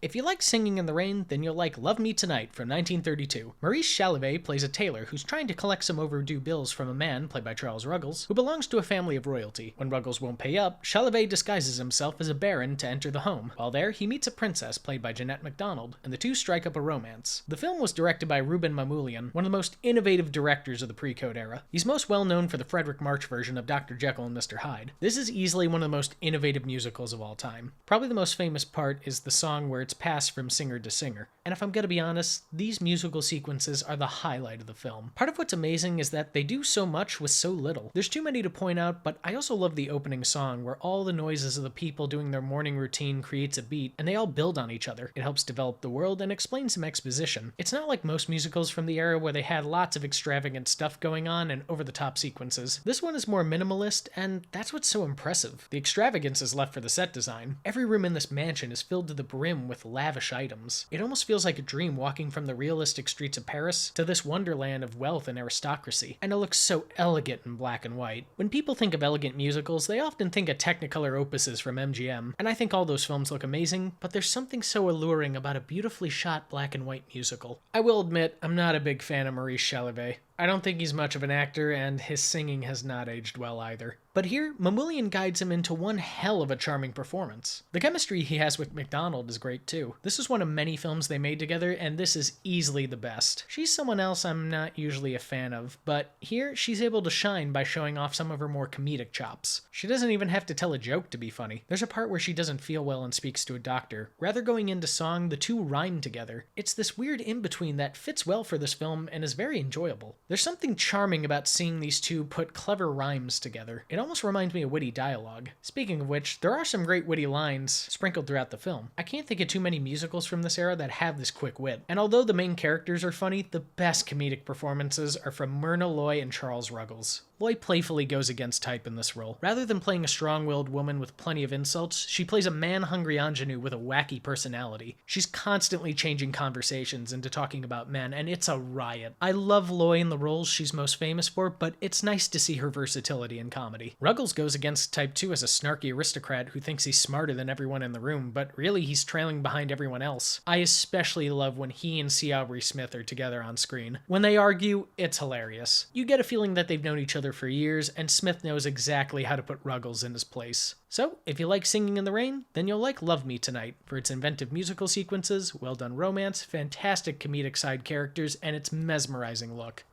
If you like Singing in the Rain, then you'll like Love Me Tonight from 1932. Maurice Chevalier plays a tailor who's trying to collect some overdue bills from a man, played by Charles Ruggles, who belongs to a family of royalty. When Ruggles won't pay up, Chevalier disguises himself as a baron to enter the home. While there, he meets a princess, played by Jeanette MacDonald, and the two strike up a romance. The film was directed by Rouben Mamoulian, one of the most innovative directors of the pre-code era. He's most well known for the Frederick March version of Dr. Jekyll and Mr. Hyde. This is easily one of the most innovative musicals of all time. Probably the most famous part is the song where it's passed from singer to singer. And if I'm gonna be honest, these musical sequences are the highlight of the film. Part of what's amazing is that they do so much with so little. There's too many to point out, but I also love the opening song where all the noises of the people doing their morning routine creates a beat, and they all build on each other. It helps develop the world and explain some exposition. It's not like most musicals from the era where they had lots of extravagant stuff going on and over-the-top sequences. This one is more minimalist, and that's what's so impressive. The extravagance is left for the set design. Every room in this mansion is filled to the brim with lavish items. It almost feels like a dream walking from the realistic streets of Paris to this wonderland of wealth and aristocracy, and it looks so elegant in black and white. When people think of elegant musicals, they often think of Technicolor opuses from MGM, and I think all those films look amazing, but there's something so alluring about a beautifully shot black and white musical. I will admit, I'm not a big fan of Maurice Chevalier. I don't think he's much of an actor, and his singing has not aged well either. But here, Mamoulian guides him into one hell of a charming performance. The chemistry he has with MacDonald is great too. This is one of many films they made together, and this is easily the best. She's someone else I'm not usually a fan of, but here she's able to shine by showing off some of her more comedic chops. She doesn't even have to tell a joke to be funny. There's a part where she doesn't feel well and speaks to a doctor. Rather going into song, the two rhyme together. It's this weird in-between that fits well for this film and is very enjoyable. There's something charming about seeing these two put clever rhymes together. It almost reminds me of witty dialogue. Speaking of which, there are some great witty lines sprinkled throughout the film. I can't think of too many musicals from this era that have this quick wit. And although the main characters are funny, the best comedic performances are from Myrna, and Charles Ruggles. Loy playfully goes against type in this role. Rather than playing a strong-willed woman with plenty of insults, she plays a man-hungry ingenue with a wacky personality. She's constantly changing conversations into talking about men, and it's a riot. I love Loy in the roles she's most famous for, but it's nice to see her versatility in comedy. Ruggles goes against type too as a snarky aristocrat who thinks he's smarter than everyone in the room, but really he's trailing behind everyone else. I especially love when he and C. Aubrey Smith are together on screen. When they argue, it's hilarious. You get a feeling that they've known each other for years, and Smith knows exactly how to put Ruggles in his place. So, if you like Singing in the Rain, then you'll like Love Me Tonight, for its inventive musical sequences, well-done romance, fantastic comedic side characters, and its mesmerizing look.